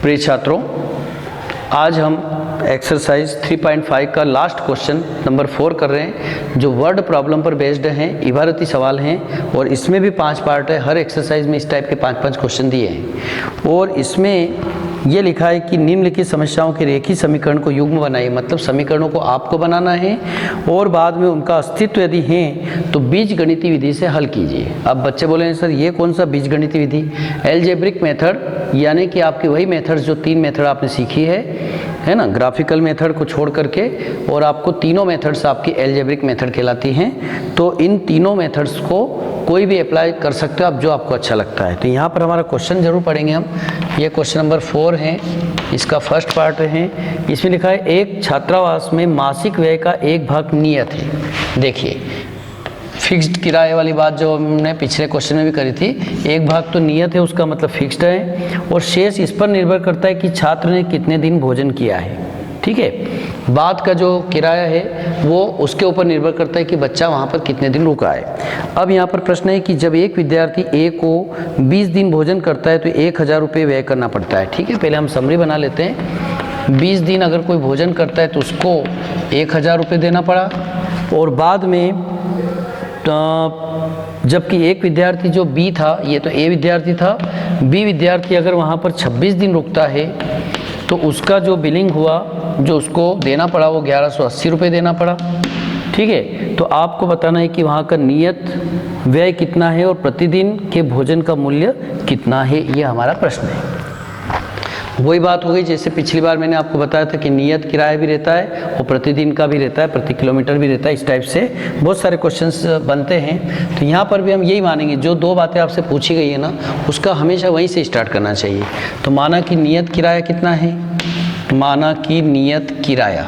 प्रिय छात्रों, आज हम एक्सरसाइज 3.5 का लास्ट क्वेश्चन नंबर 4 कर रहे हैं, जो वर्ड प्रॉब्लम पर बेस्ड हैं, इबारती सवाल हैं और इसमें भी 5 पार्ट है। हर एक्सरसाइज में इस टाइप के 5-5 क्वेश्चन दिए हैं और इसमें ये लिखा है कि निम्नलिखित समस्याओं के रेखीय समीकरण को युग्म बनाइए। मतलब समीकरणों को आपको बनाना है और बाद में उनका अस्तित्व यदि है तो बीजगणितीय विधि से हल कीजिए। अब बच्चे बोलेंगे सर ये कौन सा बीजगणितीय विधि? एल्जेब्रिक मेथड, यानी कि आपकी वही मेथड्स जो 3 मेथड आपने सीखी है ना, ग्राफिकल मेथड को छोड़ करके, और आपको तीनों मेथड्स आपकी एल्जेब्रिक मेथड कहलाती हैं। तो इन तीनों मेथड्स को कोई भी अप्लाई कर सकते हो आप, जो आपको अच्छा लगता है। तो यहाँ पर हमारा क्वेश्चन जरूर पढ़ेंगे हम। ये क्वेश्चन नंबर 4 है, इसका फर्स्ट पार्ट है। इसमें लिखा है एक छात्रावास में मासिक व्यय का एक भाग नियत है। देखिए फिक्स्ड किराए वाली बात जो हमने पिछले क्वेश्चन में भी करी थी, एक भाग तो नियत है, उसका मतलब फिक्स्ड है, और शेष इस पर निर्भर करता है कि छात्र ने कितने दिन भोजन किया है। ठीक है, बाद का जो किराया है वो उसके ऊपर निर्भर करता है कि बच्चा वहाँ पर कितने दिन रुका है। अब यहाँ पर प्रश्न है कि जब एक विद्यार्थी ए को 20 दिन भोजन करता है तो 1000 रुपये व्यय करना पड़ता है। ठीक है, पहले हम समरी बना लेते हैं। 20 दिन अगर कोई भोजन करता है तो उसको 1000 रुपये देना पड़ा, और बाद में जबकि एक विद्यार्थी जो बी था, ये तो ए विद्यार्थी था, बी विद्यार्थी अगर वहाँ पर 26 दिन रुकता है तो उसका जो बिलिंग हुआ, जो उसको देना पड़ा, वो 1180 रुपये देना पड़ा। ठीक है, तो आपको बताना है कि वहाँ का नियत व्यय कितना है और प्रतिदिन के भोजन का मूल्य कितना है। ये हमारा प्रश्न है। वही बात हो गई जैसे पिछली बार मैंने आपको बताया था कि नियत किराया भी रहता है और प्रतिदिन का भी रहता है, प्रति किलोमीटर भी रहता है। इस टाइप से बहुत सारे क्वेश्चंस बनते हैं। तो यहाँ पर भी हम यही मानेंगे, जो 2 बातें आपसे पूछी गई है ना, उसका हमेशा वहीं से स्टार्ट करना चाहिए। तो माना कि नियत किराया कितना है, माना कि नियत किराया,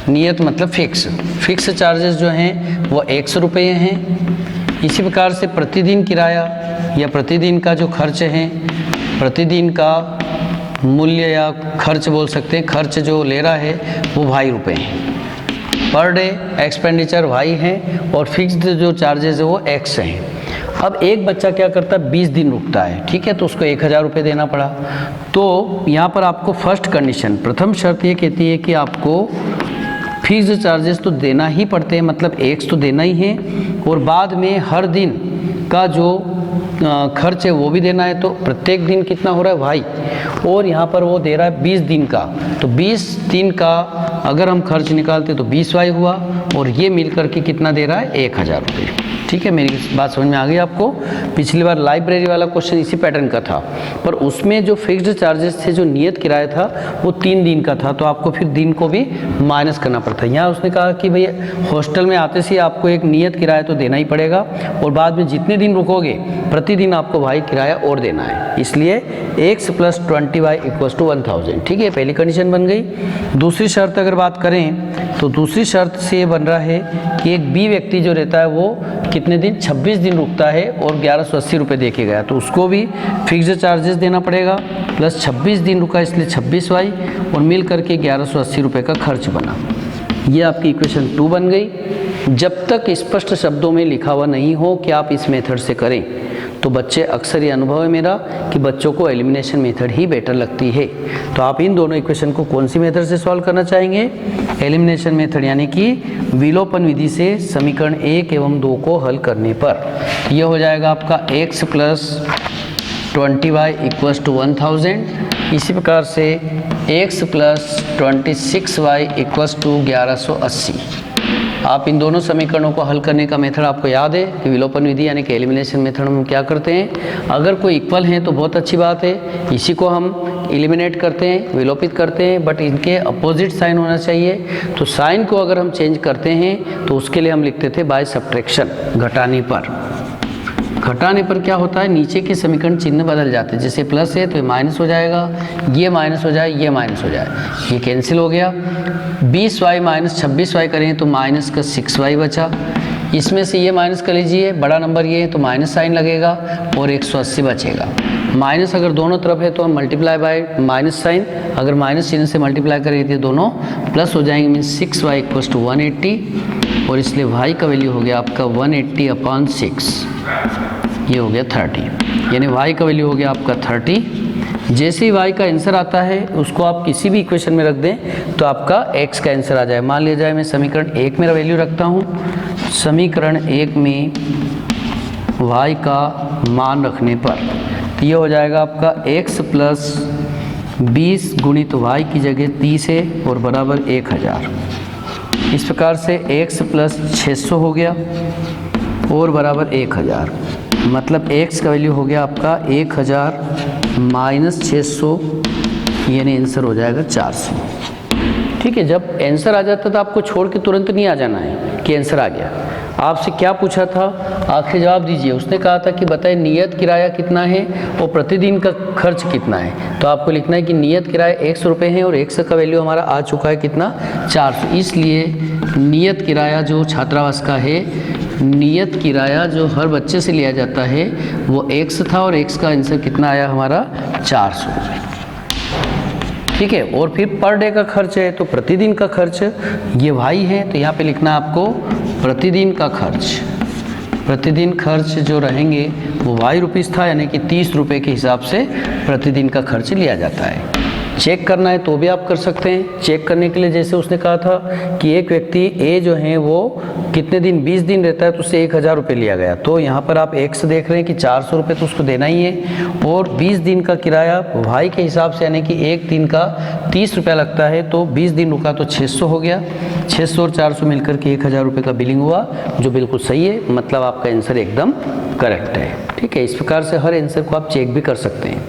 नियत मतलब फिक्स चार्जेस जो हैं वो 100 रुपये हैं। इसी प्रकार से प्रतिदिन किराया या प्रतिदिन का जो खर्च है, प्रतिदिन का मूल्य या खर्च बोल सकते हैं, खर्च जो ले रहा है वो ₹2 हैं। पर डे एक्सपेंडिचर Y है और फिक्स्ड जो चार्जेस है वो X हैं। अब एक बच्चा क्या करता है, 20 दिन रुकता है। ठीक है, तो उसको 1000 रुपये देना पड़ा। तो यहाँ पर आपको फर्स्ट कंडीशन, प्रथम शर्त ये कहती है कि आपको फिक्स्ड चार्जेस तो देना ही पड़ते हैं, मतलब X तो देना ही है, और बाद में हर दिन का जो खर्च है वो भी देना है। तो प्रत्येक दिन कितना हो रहा है Y, और यहाँ पर वो दे रहा है 20 दिन का। तो 20 दिन का अगर हम खर्च निकालते तो 20Y हुआ, और ये मिल करके कितना दे रहा है, 1000 रुपये। ठीक है, मेरी बात समझ में आ गई आपको? पिछली बार लाइब्रेरी वाला क्वेश्चन इसी पैटर्न का था, पर उसमें जो फिक्स्ड चार्जेस थे, जो नियत किराया था, वो 3 दिन का था, तो आपको फिर दिन को भी माइनस करना पड़ता है। यहाँ उसने कहा कि भाई हॉस्टल में आते से आपको एक नियत किराया तो देना ही पड़ेगा, और बाद में जितने दिन रुकोगे प्रतिदिन आपको भाई किराया और देना है, इसलिए X + 20Y = 1000। ठीक है, पहली कंडीशन बन गई। दूसरी शर्त अगर बात करें तो दूसरी शर्त से ये बन रहा है कि एक बी व्यक्ति जो रहता है वो कितने दिन, 26 दिन रुकता है और 1180 रुपये दे के गया, तो उसको भी फिक्स्ड चार्जेस देना पड़ेगा, प्लस 26 दिन रुका इसलिए 26Y, और मिल करके 1180 रुपये का खर्च बना। ये आपकी इक्वेशन 2 बन गई। जब तक स्पष्ट शब्दों में लिखा हुआ नहीं हो कि आप इस मेथड से करें, तो बच्चे अक्सर ये अनुभव है मेरा कि बच्चों को एलिमिनेशन मेथड ही बेटर लगती है। तो आप इन दोनों इक्वेशन को कौन सी मेथड से सॉल्व करना चाहेंगे? एलिमिनेशन मेथड, यानी कि विलोपन विधि से समीकरण 1 एवं 2 को हल करने पर यह हो जाएगा आपका X + 20Y = 1000। इसी प्रकार से X + 26Y = 1180। आप इन दोनों समीकरणों को हल करने का मेथड आपको याद है कि विलोपन विधि यानी कि एलिमिनेशन मेथड में हम क्या करते हैं, अगर कोई इक्वल है तो बहुत अच्छी बात है, इसी को हम एलिमिनेट करते हैं, विलोपित करते हैं, बट इनके अपोजिट साइन होना चाहिए। तो साइन को अगर हम चेंज करते हैं तो उसके लिए हम लिखते थे बाय सब्ट्रैक्शन, घटाने पर। घटाने पर क्या होता है, नीचे के समीकरण चिन्ह बदल जाते हैं। जैसे प्लस है तो ये माइनस हो जाएगा, ये माइनस हो जाए, ये माइनस हो जाए, ये कैंसिल हो गया। 20Y - 26Y करें तो माइनस का 6Y बचा। इसमें से ये माइनस कर लीजिए, बड़ा नंबर ये है तो माइनस साइन लगेगा और 180 बचेगा। माइनस अगर दोनों तरफ है तो हम मल्टीप्लाई बाय माइनस साइन, अगर माइनस चिन्ह से मल्टीप्लाई करेंगे तो दोनों प्लस हो जाएंगे, मीन्स 6Y = 180, और इसलिए Y का वैल्यू हो गया आपका 180/6। ये हो गया 30, यानी y का वैल्यू हो गया आपका 30। जैसे ही y का आंसर आता है उसको आप किसी भी इक्वेशन में रख दें तो आपका x का आंसर आ जाए। मान लिया जाए मैं समीकरण 1 मेरा वैल्यू रखता हूँ, समीकरण 1 में y का मान रखने पर ये हो जाएगा आपका x प्लस 20 गुणित y की जगह 30 है और बराबर 1000। इस प्रकार से x प्लस 600 हो गया और बराबर 1000, मतलब x का वैल्यू हो गया आपका 1000 माइनस 600, यानी आंसर हो जाएगा 400। ठीक है, जब आंसर आ जाता तो आपको छोड़ के तुरंत नहीं आ जाना है कि आंसर आ गया। आपसे क्या पूछा था, आखिरी जवाब दीजिए। उसने कहा था कि बताइए नियत किराया कितना है और प्रतिदिन का खर्च कितना है। तो आपको लिखना है कि नियत किराया 100 रुपये है और 100 का वैल्यू हमारा आ चुका है कितना, 400। इसलिए नियत किराया जो छात्रावास का है, नियत किराया जो हर बच्चे से लिया जाता है वो 100 था और 100 का आंसर कितना आया हमारा 400 रुपये। ठीक है, और फिर पर डे का खर्च है तो प्रतिदिन का खर्च ये भाई है, तो यहाँ पे लिखना आपको प्रतिदिन का खर्च। प्रतिदिन खर्च जो रहेंगे वो वाई रुपीज़ था, यानी कि 30 रुपये के हिसाब से प्रतिदिन का खर्च लिया जाता है। चेक करना है तो भी आप कर सकते हैं। चेक करने के लिए जैसे उसने कहा था कि एक व्यक्ति ए जो है वो कितने दिन, 20 दिन रहता है तो उससे 1000 रुपये लिया गया। तो यहाँ पर आप एक से देख रहे हैं कि 400 रुपये तो उसको देना ही है और 20 दिन का किराया भाई के हिसाब से, यानी कि एक दिन का 30 रुपया लगता है, तो 20 दिन रुका तो 600 हो गया। 600 और 400 मिलकर के 1000 रुपये का बिलिंग हुआ, जो बिल्कुल सही है, मतलब आपका आंसर एकदम करेक्ट है। ठीक है, इस प्रकार से हर आंसर को आप चेक भी कर सकते हैं।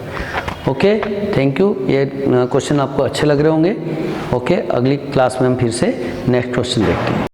Okay, thank you. ये क्वेश्चन आपको अच्छे लग रहे होंगे। ओके, अगली क्लास में हम फिर से नेक्स्ट क्वेश्चन देखते हैं।